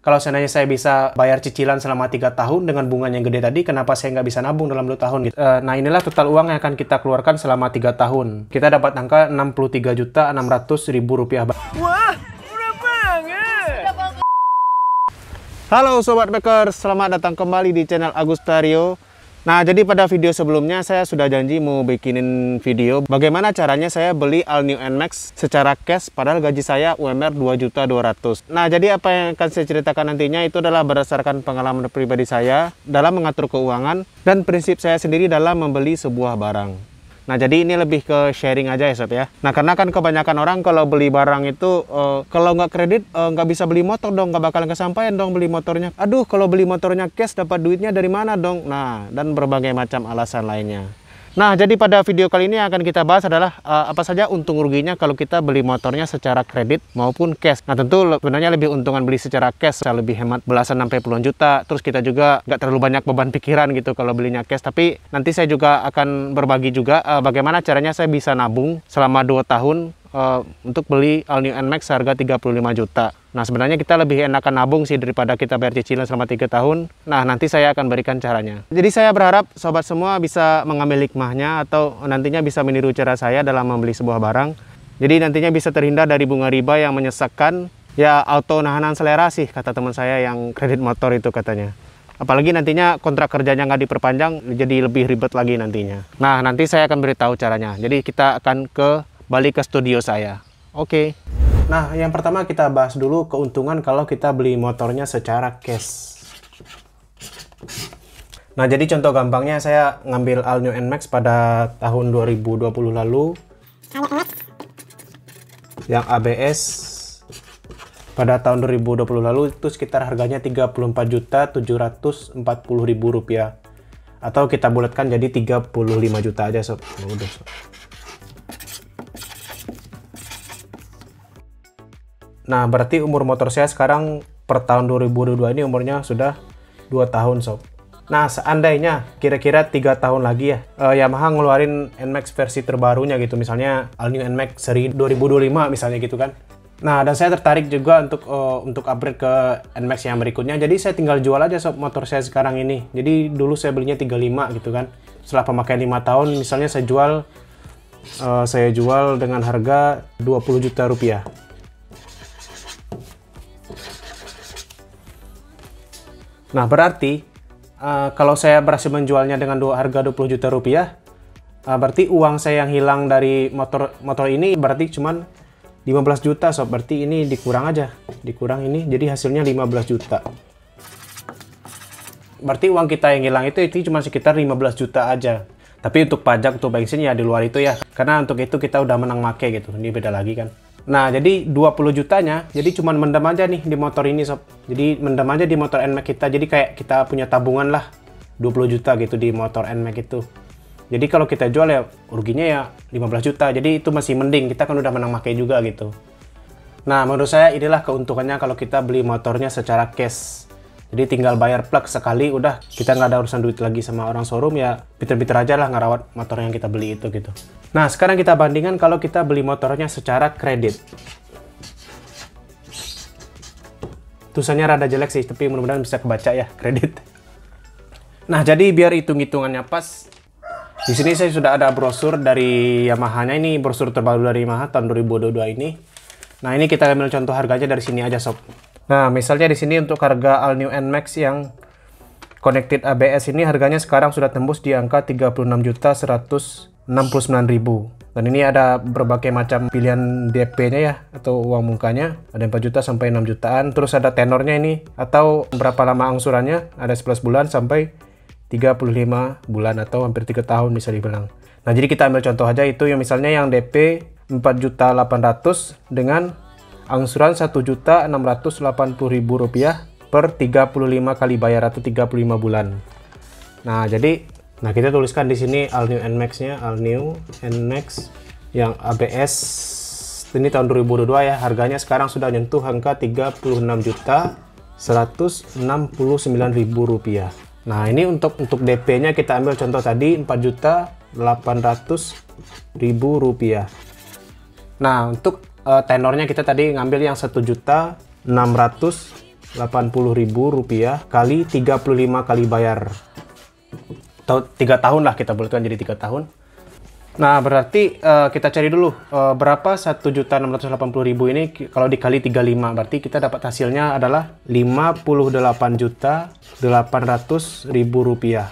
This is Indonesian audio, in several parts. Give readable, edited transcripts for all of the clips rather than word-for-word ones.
Kalau seandainya saya bisa bayar cicilan selama 3 tahun dengan bunganya yang gede tadi, kenapa saya nggak bisa nabung dalam 2 tahun gitu? Nah, inilah total uang yang akan kita keluarkan selama 3 tahun. Kita dapat angka Rp63.600.000. Wah, murah banget! Halo Sobat Baker, selamat datang kembali di channel Agustario. Nah, jadi pada video sebelumnya saya sudah janji mau bikinin video bagaimana caranya saya beli All New NMAX secara cash padahal gaji saya UMR 2.200.000. Nah, jadi apa yang akan saya ceritakan nantinya itu adalah berdasarkan pengalaman pribadi saya dalam mengatur keuangan dan prinsip saya sendiri dalam membeli sebuah barang. Nah, jadi ini lebih ke sharing aja ya Sob ya. Nah, karena kan kebanyakan orang kalau beli barang itu kalau nggak kredit nggak bisa beli motor dong, nggak bakalan kesampaian dong beli motornya. Aduh, kalau beli motornya cash dapat duitnya dari mana dong? Nah, dan berbagai macam alasan lainnya. Nah, jadi pada video kali ini yang akan kita bahas adalah apa saja untung ruginya kalau kita beli motornya secara kredit maupun cash. Nah, tentu sebenarnya lebih untungan beli secara cash, lebih hemat belasan sampai puluhan juta. Terus kita juga nggak terlalu banyak beban pikiran gitu kalau belinya cash. Tapi nanti saya juga akan berbagi juga bagaimana caranya saya bisa nabung selama 2 tahun untuk beli All New NMAX harga 35 juta. Nah, sebenarnya kita lebih enakan nabung sih daripada kita bayar cicilan selama 3 tahun. Nah, nanti saya akan berikan caranya. Jadi saya berharap sobat semua bisa mengambil hikmahnya atau nantinya bisa meniru cara saya dalam membeli sebuah barang. Jadi nantinya bisa terhindar dari bunga riba yang menyesakkan, ya auto nahanan selera sih kata teman saya yang kredit motor itu katanya. Apalagi nantinya kontrak kerjanya nggak diperpanjang, jadi lebih ribet lagi nantinya. Nah, nanti saya akan beritahu caranya. Jadi kita akan balik ke studio saya. Oke. Nah, yang pertama kita bahas dulu keuntungan kalau kita beli motornya secara cash. Nah, jadi contoh gampangnya saya ngambil All New NMAX pada tahun 2020 lalu. Yang ABS pada tahun 2020 lalu itu sekitar harganya Rp34.740.000. Atau kita bulatkan jadi 35 juta aja sob. Udah, sob. Nah, berarti umur motor saya sekarang per tahun 2022 ini umurnya sudah 2 tahun sob. Nah, seandainya kira-kira 3 tahun lagi ya Yamaha ngeluarin NMAX versi terbarunya gitu, misalnya All New NMAX seri 2025 misalnya gitu kan. Nah, dan saya tertarik juga untuk upgrade ke NMAX yang berikutnya. Jadi saya tinggal jual aja sob motor saya sekarang ini. Jadi dulu saya belinya 35 gitu kan. Setelah pemakaian 5 tahun misalnya saya jual dengan harga Rp20 juta. Nah, berarti kalau saya berhasil menjualnya dengan harga Rp20 juta, berarti uang saya yang hilang dari motor ini berarti cuman 15 juta sob. Berarti ini dikurang ini jadi hasilnya 15 juta. Berarti uang kita yang hilang itu cuma sekitar 15 juta aja. Tapi untuk pajak, untuk bensin ya di luar itu ya. Karena untuk itu kita udah menang make gitu. Ini beda lagi kan. Nah, jadi 20 jutanya, jadi cuman mendem aja nih di motor ini sob. Jadi mendem aja di motor NMAX kita. Jadi kayak kita punya tabungan lah 20 juta gitu di motor NMAX itu. Jadi kalau kita jual ya ruginya ya 15 juta. Jadi itu masih mending, kita kan udah menang make juga gitu. Nah, menurut saya inilah keuntungannya kalau kita beli motornya secara cash. Jadi tinggal bayar plug sekali, udah kita nggak ada urusan duit lagi sama orang showroom, ya pinter-pinter aja lah ngerawat motor yang kita beli itu gitu. Nah, sekarang kita bandingkan kalau kita beli motornya secara kredit. Tulisannya rada jelek sih, tapi mudah-mudahan bisa kebaca ya, kredit. Nah, jadi biar hitung-hitungannya pas, di sini saya sudah ada brosur dari Yamaha-nya, ini brosur terbaru dari Yamaha tahun 2022 ini. Nah, ini kita ambil contoh harganya dari sini aja sob. Nah, misalnya di sini untuk harga All New NMAX yang connected ABS ini harganya sekarang sudah tembus di angka 36.169.000. Dan ini ada berbagai macam pilihan DP-nya ya atau uang mukanya, ada 4 juta sampai 6 jutaan. Terus ada tenornya ini atau berapa lama angsurannya, ada 11 bulan sampai 35 bulan atau hampir 3 tahun bisa dibilang. Nah, jadi kita ambil contoh aja itu yang misalnya yang DP 4.800.000 dengan angsuran Rp1.680.000 per 35 kali bayar atau 35 bulan. Nah, jadi kita tuliskan di sini All New NMAX-nya, All New NMAX yang ABS ini tahun 2022 ya. Harganya sekarang sudah nyentuh angka Rp36.169.000. Nah, ini untuk DP-nya kita ambil contoh tadi Rp4.800.000. Nah, untuk tenornya kita tadi ngambil yang 1.680.000 rupiah kali 35 kali bayar. Atau 3 tahun lah, kita bulatkan jadi 3 tahun. Nah, berarti kita cari dulu berapa 1.680.000 ini kalau dikali 35, berarti kita dapat hasilnya adalah 58.800.000 rupiah.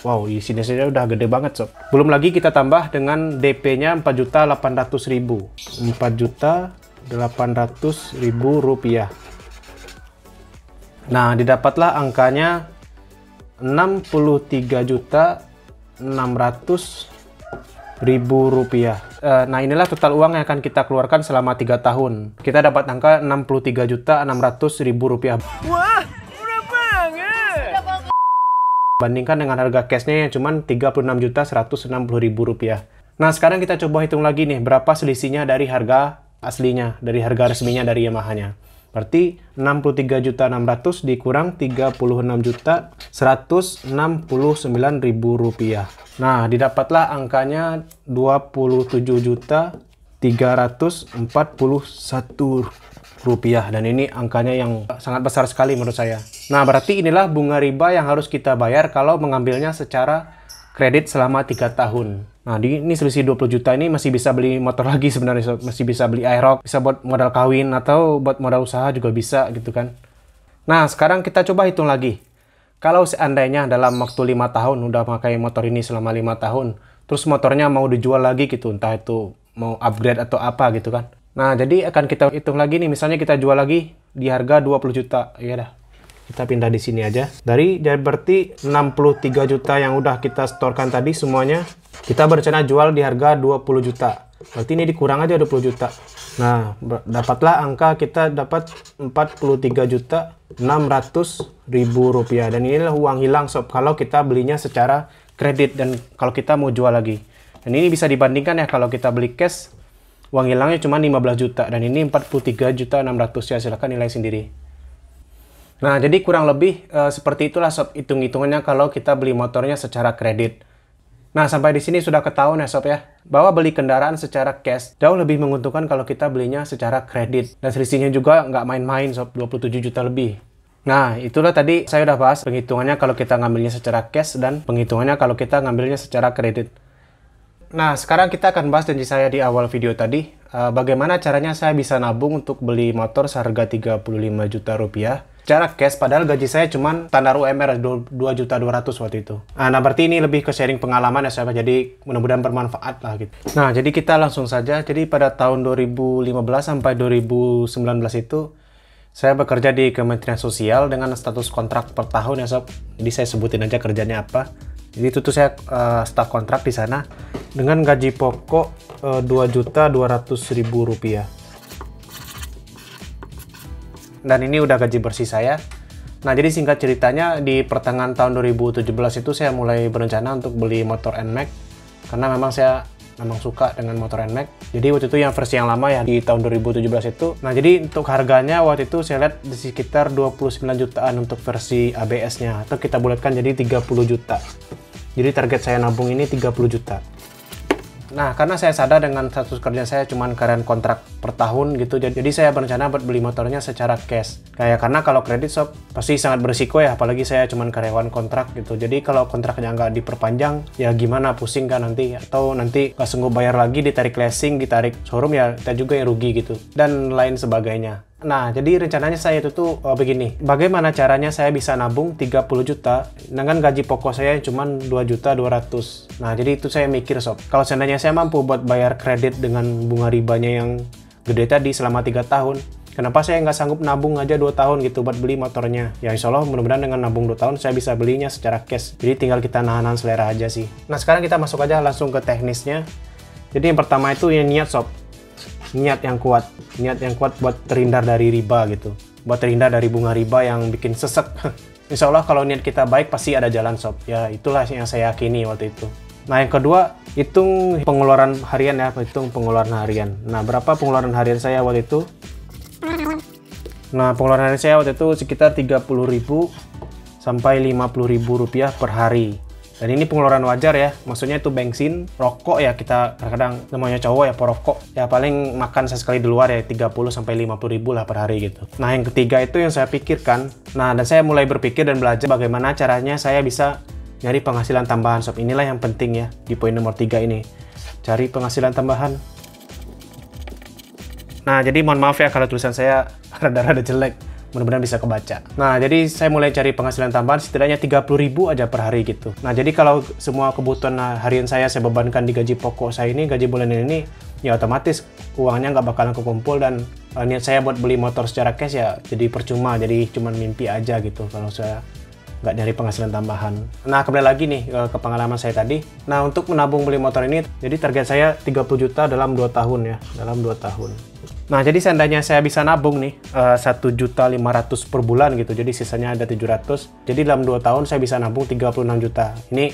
Wow, di sini saja udah gede banget, sob. Belum lagi kita tambah dengan DP-nya 4.800.000. 4.800.000 rupiah. Nah, didapatlah angkanya 63.600.000 rupiah. Nah, inilah total uang yang akan kita keluarkan selama 3 tahun. Kita dapat angka 63.600.000 rupiah. Wah, murah banget. Bandingkan dengan harga cashnya yang cuma 36.160.000 rupiah. Nah, sekarang kita coba hitung lagi nih, berapa selisihnya dari harga aslinya, dari harga resminya dari Yamaha-nya. Berarti 63.600.000 dikurang 36.169.000 rupiah. Nah, didapatlah angkanya 27.341 rupiah, dan ini angkanya yang sangat besar sekali menurut saya. Nah, berarti inilah bunga riba yang harus kita bayar kalau mengambilnya secara kredit selama 3 tahun. Nah, ini selisih 20 juta ini masih bisa beli motor lagi sebenarnya, masih bisa beli Aerox, bisa buat modal kawin atau buat modal usaha juga bisa gitu kan. Nah, sekarang kita coba hitung lagi. Kalau seandainya dalam waktu 5 tahun udah pakai motor ini selama 5 tahun, terus motornya mau dijual lagi gitu, entah itu mau upgrade atau apa gitu kan. Nah, jadi akan kita hitung lagi nih, misalnya kita jual lagi di harga 20 juta. Ya dah. Kita pindah di sini aja. Dari berarti 63 juta yang udah kita setorkan tadi semuanya, kita berencana jual di harga 20 juta. Berarti ini dikurang aja 20 juta. Nah, dapatlah angka kita dapat 43.600.000 rupiah. Dan inilah uang hilang sob kalau kita belinya secara kredit dan kalau kita mau jual lagi. Dan ini bisa dibandingkan ya, kalau kita beli cash, uang hilangnya cuma 15 juta. Dan ini 43.600.000 ya, silahkan nilai sendiri. Nah, jadi kurang lebih seperti itulah sob hitung-hitungannya kalau kita beli motornya secara kredit. Nah, sampai di sini sudah ketahuan ya sob ya, bahwa beli kendaraan secara cash jauh lebih menguntungkan kalau kita belinya secara kredit. Dan selisihnya juga nggak main-main sob, 27 juta lebih. Nah, itulah tadi saya udah bahas penghitungannya kalau kita ngambilnya secara cash dan penghitungannya kalau kita ngambilnya secara kredit. Nah, sekarang kita akan bahas janji saya di awal video tadi, bagaimana caranya saya bisa nabung untuk beli motor seharga 35 juta rupiah secara cash, padahal gaji saya cuma standar UMR 2.200.000 waktu itu. Nah, berarti ini lebih ke sharing pengalaman ya sahabat, jadi mudah-mudahan bermanfaat lah gitu. Nah, jadi kita langsung saja. Jadi pada tahun 2015 sampai 2019 itu saya bekerja di Kementerian Sosial dengan status kontrak per tahun ya sob. Jadi saya sebutin aja kerjanya apa. Jadi itu tuh saya staf kontrak di sana dengan gaji pokok 2.200.000 rupiah. Dan ini udah gaji bersih saya. Nah, jadi singkat ceritanya di pertengahan tahun 2017 itu saya mulai berencana untuk beli motor NMAX karena memang saya suka dengan motor NMAX. Jadi waktu itu yang versi yang lama ya di tahun 2017 itu. Nah, jadi untuk harganya waktu itu saya lihat di sekitar 29 jutaan untuk versi ABS-nya, atau kita bulatkan jadi 30 juta. Jadi target saya nabung ini 30 juta. Nah, karena saya sadar dengan status kerja saya cuma karyawan kontrak per tahun gitu, jadi saya berencana buat beli motornya secara cash. Karena kalau kredit sob pasti sangat berisiko ya, apalagi saya cuma karyawan kontrak gitu. Jadi kalau kontraknya nggak diperpanjang, ya gimana, pusing kan nanti. Atau nanti nggak sanggup bayar lagi, ditarik leasing, ditarik showroom, ya kita juga yang rugi gitu. Dan lain sebagainya. Nah, jadi rencananya saya itu tuh begini. Bagaimana caranya saya bisa nabung 30 juta dengan gaji pokok saya yang cuma 2.200.000. Nah, jadi itu saya mikir sob, kalau seandainya saya mampu buat bayar kredit dengan bunga ribanya yang gede tadi selama 3 tahun, kenapa saya nggak sanggup nabung aja 2 tahun gitu buat beli motornya? Ya insya Allah mudah-mudahan dengan nabung 2 tahun saya bisa belinya secara cash. Jadi tinggal kita nahan selera aja sih. Nah, sekarang kita masuk aja langsung ke teknisnya. Jadi yang pertama itu yang niat sob. Niat yang kuat buat terhindar dari riba gitu, buat terhindar dari bunga riba yang bikin sesek. Insya Allah kalau niat kita baik pasti ada jalan sob. Ya itulah yang saya yakini waktu itu. Nah, yang kedua, hitung pengeluaran harian ya, hitung pengeluaran harian. Nah, berapa pengeluaran harian saya waktu itu? Nah, pengeluaran harian saya waktu itu sekitar 30.000 sampai 50.000 rupiah per hari. Dan ini pengeluaran wajar ya, maksudnya itu bensin, rokok ya, kita kadang-kadang namanya cowok ya perokok. Ya paling makan sesekali di luar ya 30 sampai 50 ribu lah per hari gitu. Nah yang ketiga itu yang saya pikirkan. Nah dan saya mulai berpikir dan belajar bagaimana caranya saya bisa nyari penghasilan tambahan sob. Inilah yang penting ya di poin nomor 3 ini. Cari penghasilan tambahan. Nah jadi mohon maaf ya kalau tulisan saya rada-rada jelek. Mudah-mudahan bisa kebaca. Nah, jadi saya mulai cari penghasilan tambahan setidaknya 30 ribu aja per hari gitu. Nah, jadi kalau semua kebutuhan harian saya bebankan di gaji pokok saya ini, gaji bulanan ini, ya otomatis uangnya nggak bakalan kekumpul dan niat saya buat beli motor secara cash ya jadi percuma, jadi cuma mimpi aja gitu kalau saya nggak nyari penghasilan tambahan. Nah, kembali lagi nih ke pengalaman saya tadi. Nah, untuk menabung beli motor ini, jadi target saya 30 juta dalam 2 tahun ya, dalam 2 tahun. Nah, jadi seandainya saya bisa nabung nih 1.500.000 per bulan gitu, jadi sisanya ada 700. Jadi dalam 2 tahun saya bisa nabung 36 juta. Ini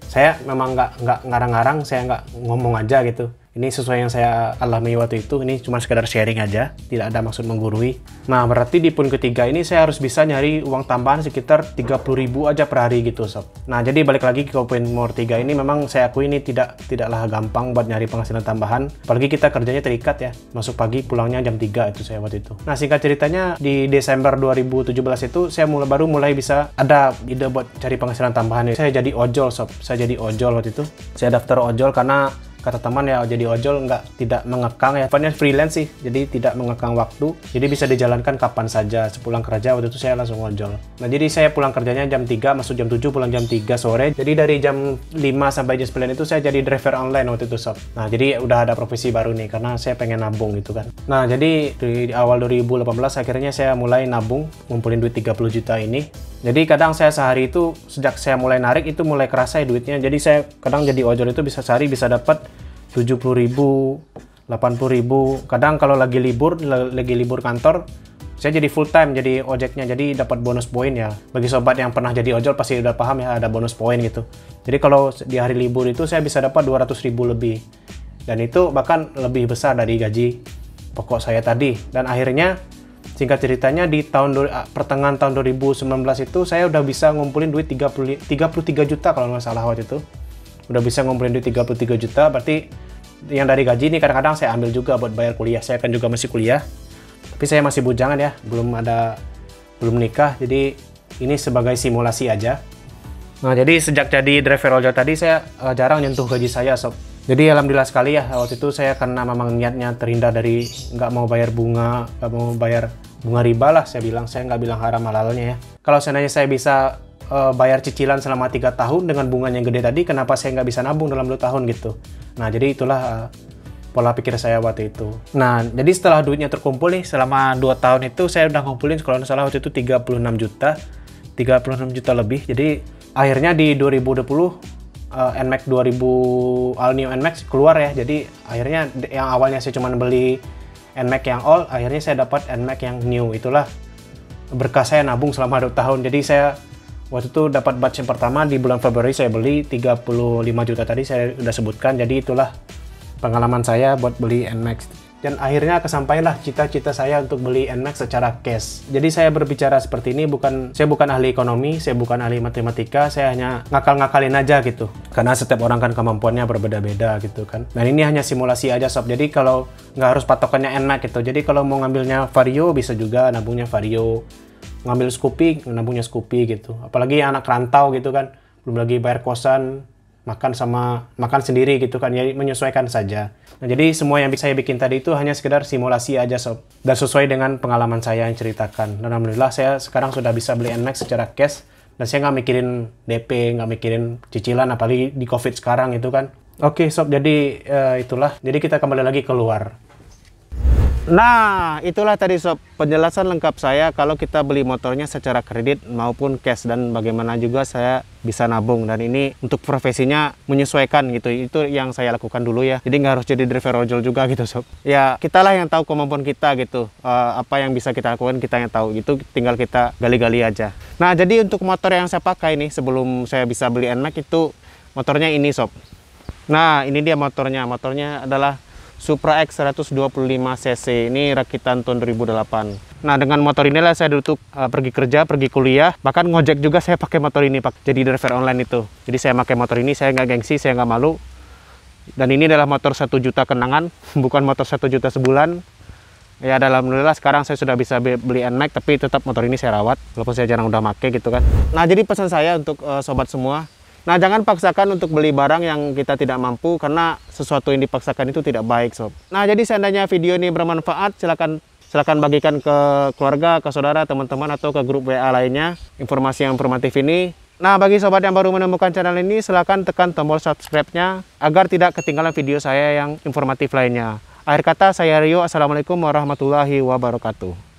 saya memang nggak ngarang-ngarang, saya nggak ngomong aja gitu. Ini sesuai yang saya alami waktu itu, ini cuma sekedar sharing aja, tidak ada maksud menggurui. Nah, berarti di poin ketiga ini saya harus bisa nyari uang tambahan sekitar 30 ribu aja per hari gitu sob. Nah, jadi balik lagi ke poin nomor 3 ini, memang saya akui ini tidaklah gampang buat nyari penghasilan tambahan. Apalagi kita kerjanya terikat ya, masuk pagi pulangnya jam 3 itu saya waktu itu. Nah, singkat ceritanya di Desember 2017 itu saya baru mulai bisa ada ide buat cari penghasilan tambahan. Saya jadi ojol sob, saya jadi ojol waktu itu. Saya daftar ojol karena kata teman ya, jadi ojol tidak mengekang ya, pokoknya freelance sih, jadi tidak mengekang waktu, jadi bisa dijalankan kapan saja. Sepulang kerja waktu itu saya langsung ojol. Nah jadi saya pulang kerjanya jam 3, masuk jam 7, pulang jam 3 sore, jadi dari jam 5 sampai jam 9 itu saya jadi driver online waktu itu sob. Nah jadi udah ada profesi baru nih, karena saya pengen nabung gitu kan. Nah jadi di awal 2018 akhirnya saya mulai nabung, ngumpulin duit 30 juta ini. Jadi kadang saya sehari itu, sejak saya mulai narik itu mulai kerasa ya duitnya. Jadi saya kadang jadi ojol itu bisa sehari bisa dapat 70 ribu, 80 ribu. Kadang kalau lagi libur kantor, saya jadi full time jadi ojeknya. Jadi dapat bonus poin ya. Bagi sobat yang pernah jadi ojol pasti udah paham ya, ada bonus poin gitu. Jadi kalau di hari libur itu saya bisa dapat 200 ribu lebih. Dan itu bahkan lebih besar dari gaji pokok saya tadi. Dan akhirnya singkat ceritanya di pertengahan tahun 2019 itu saya udah bisa ngumpulin duit 33 juta kalau nggak salah waktu itu. Udah bisa ngumpulin duit 33 juta, berarti yang dari gaji ini kadang-kadang saya ambil juga buat bayar kuliah. Saya kan juga masih kuliah, tapi saya masih bujangan ya, belum nikah, jadi ini sebagai simulasi aja. Nah jadi sejak jadi driver ojol tadi saya jarang nyentuh gaji saya sob. Jadi alhamdulillah sekali ya, waktu itu saya karena memang niatnya terhindar dari nggak mau bayar bunga, nggak mau bayar bunga riba lah, saya nggak bilang haram halalnya ya. Kalau seandainya saya bisa bayar cicilan selama 3 tahun dengan bunganya yang gede tadi, kenapa saya nggak bisa nabung dalam 2 tahun gitu. Nah jadi itulah pola pikir saya waktu itu. Nah jadi setelah duitnya terkumpul nih selama 2 tahun itu saya udah ngumpulin kalau nggak salah waktu itu 36 juta lebih. Jadi akhirnya di 2020 NMAX 2000 All New NMAX keluar ya. Jadi akhirnya yang awalnya saya cuma beli NMAX yang all, akhirnya saya dapat NMAX yang new. Itulah berkah saya nabung selama 2 tahun. Jadi saya waktu itu dapat batch yang pertama di bulan Februari, saya beli 35 juta tadi saya udah sebutkan. Jadi itulah pengalaman saya buat beli NMAX. Dan akhirnya kesampaianlah cita-cita saya untuk beli NMAX secara cash. Jadi saya berbicara seperti ini saya bukan ahli ekonomi, saya bukan ahli matematika, saya hanya ngakal-ngakalin aja gitu. Karena setiap orang kan kemampuannya berbeda-beda gitu kan. Dan ini hanya simulasi aja sob. Jadi kalau nggak harus patokannya NMAX gitu. Jadi kalau mau ngambilnya Vario bisa juga nabungnya Vario. Ngambil Scoopy, nabungnya Scoopy gitu. Apalagi anak rantau gitu kan, belum lagi bayar kosan, makan sendiri gitu kan, ya menyesuaikan saja. Nah jadi semua yang saya bikin tadi itu hanya sekedar simulasi aja sob, dan sesuai dengan pengalaman saya yang ceritakan. Dan alhamdulillah saya sekarang sudah bisa beli NMAX secara cash, dan saya nggak mikirin DP, nggak mikirin cicilan, apalagi di COVID sekarang itu kan. Oke sob, jadi itulah. Jadi kita kembali lagi keluar. Nah, itulah tadi sob penjelasan lengkap saya kalau kita beli motornya secara kredit maupun cash, dan bagaimana juga saya bisa nabung. Dan ini untuk profesinya menyesuaikan gitu, itu yang saya lakukan dulu ya. Jadi nggak harus jadi driver ojol juga gitu sob. Ya kita lah yang tahu kemampuan kita gitu, apa yang bisa kita lakukan kita yang tahu gitu, tinggal kita gali-gali aja. Nah jadi untuk motor yang saya pakai nih sebelum saya bisa beli NMAX itu motornya ini sob. Nah ini dia motornya adalah Supra X 125 cc, ini rakitan tahun 2008. Nah, dengan motor inilah saya dulu pergi kerja, pergi kuliah, bahkan ngojek juga saya pakai motor ini, Pak. Jadi driver online itu. Jadi saya pakai motor ini, saya nggak gengsi, saya nggak malu. Dan ini adalah motor 1 juta kenangan, bukan motor 1 juta sebulan. Ya, alhamdulillah sekarang saya sudah bisa beli NMAX, tapi tetap motor ini saya rawat, walaupun saya jarang udah pakai gitu kan. Nah, jadi pesan saya untuk sobat semua, nah jangan paksakan untuk beli barang yang kita tidak mampu, karena sesuatu yang dipaksakan itu tidak baik, sob. Nah, jadi seandainya video ini bermanfaat, silakan bagikan ke keluarga, ke saudara, teman-teman, atau ke grup WA lainnya informasi yang informatif ini. Nah, bagi sobat yang baru menemukan channel ini, silakan tekan tombol subscribe-nya agar tidak ketinggalan video saya yang informatif lainnya. Akhir kata, saya Rio. Assalamualaikum warahmatullahi wabarakatuh.